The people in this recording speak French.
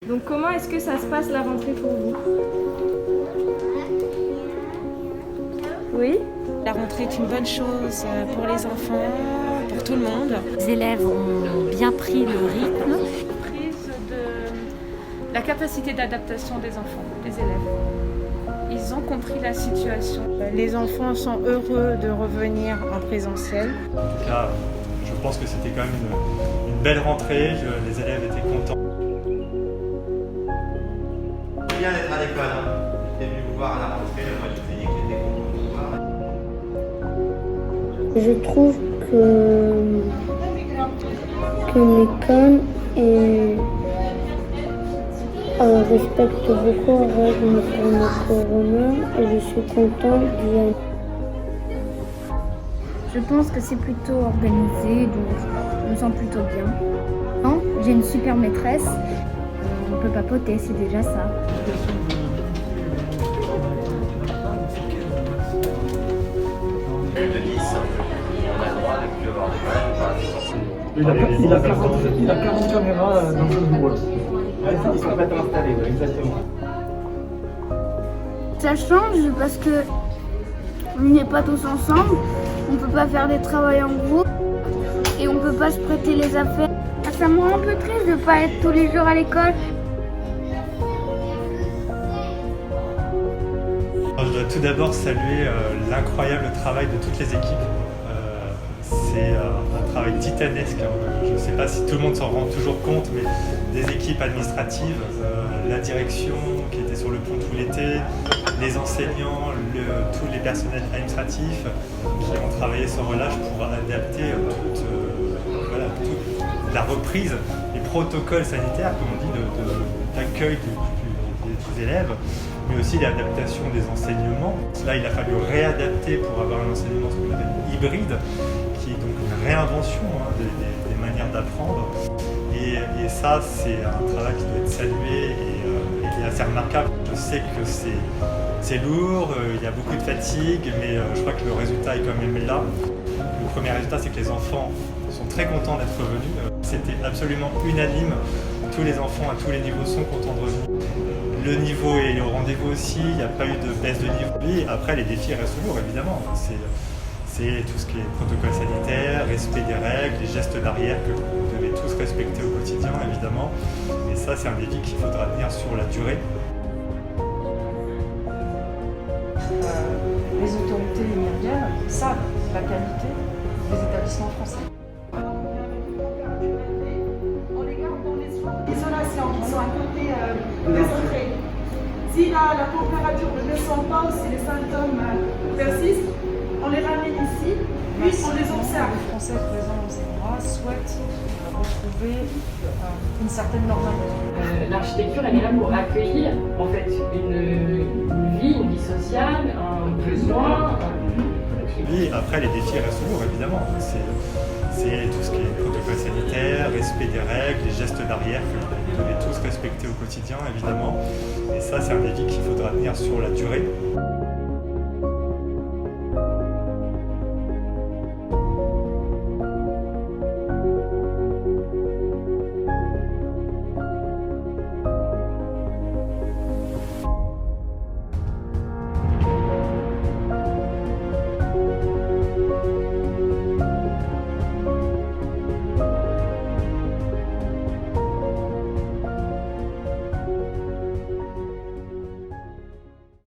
Donc comment est-ce que ça se passe la rentrée pour vous? Oui? La rentrée est une bonne chose pour les enfants, pour tout le monde. Les élèves ont bien pris le rythme. Prise de la capacité d'adaptation des enfants, des élèves. Ils ont compris la situation. Les enfants sont heureux de revenir en présentiel. En tout cas, je pense que c'était quand même une belle rentrée, les élèves étaient contents. C'est bien d'être à l'école, hein. J'étais venu vous voir à la rentrée, moi je vous ai dit que j'étais content de vous voir. Je trouve que l'école respecte beaucoup les règles pour le corona et je suis contente d'y aller. Je pense que c'est plutôt organisé, donc je me sens plutôt bien. Non, j'ai une super maîtresse, on peut papoter, c'est déjà ça. De 10, on a le droit de ne plus avoir des problèmes. Il a 40 caméras dans le bureau. Ils sont pas installés, exactement. Ça change parce que on n'est pas tous ensemble, on peut pas faire des travaux en groupe et on peut pas se prêter les affaires. Ça me rend un peu triste de pas être tous les jours à l'école. Je dois tout d'abord saluer l'incroyable travail de toutes les équipes. C'est un travail titanesque. Je ne sais pas si tout le monde s'en rend toujours compte, mais des équipes administratives, la direction qui était sur le pont tout l'été, les enseignants, tous les personnels administratifs qui ont travaillé sans relâche pour adapter toute la reprise, les protocoles sanitaires, comme on dit, d'accueil des élèves, mais aussi l'adaptation des enseignements. Là, il a fallu réadapter pour avoir un enseignement ce qu'on appelle hybride, qui est donc une réinvention des manières d'apprendre. Et ça, c'est un travail qui doit être salué et assez remarquable. Je sais que c'est lourd, il y a beaucoup de fatigue, mais je crois que le résultat est quand même là. Le premier résultat, c'est que les enfants sont très contents d'être revenus. C'était absolument unanime. Tous les enfants à tous les niveaux sont contents de revenir. Le niveau est au rendez-vous aussi, il n'y a pas eu de baisse de niveau. Et après, les défis restent lourds, évidemment. C'est tout ce qui est protocole sanitaire, respect des règles, les gestes barrières que vous devez tous respecter au quotidien, évidemment. Et ça, c'est un défi qu'il faudra tenir sur la durée. Les autorités méridiennes savent la qualité des établissements français. On les garde dans les soins d'isolation qui sont à côté des entrées. Si la température ne descend pas ou si les symptômes persistent, on les ramène ici, puis on les observe. Les Français présents dans ces endroits souhaitent retrouver une certaine normalité. L'architecture, elle est là pour accueillir en fait une vie sociale, un besoin. Oui, après, les défis restent lourds, évidemment. C'est tout ce qui est protocole sanitaire, respect des règles, les gestes barrières que vous devez tous respecter au quotidien, évidemment. Et ça, c'est un défi qu'il faudra tenir sur la durée.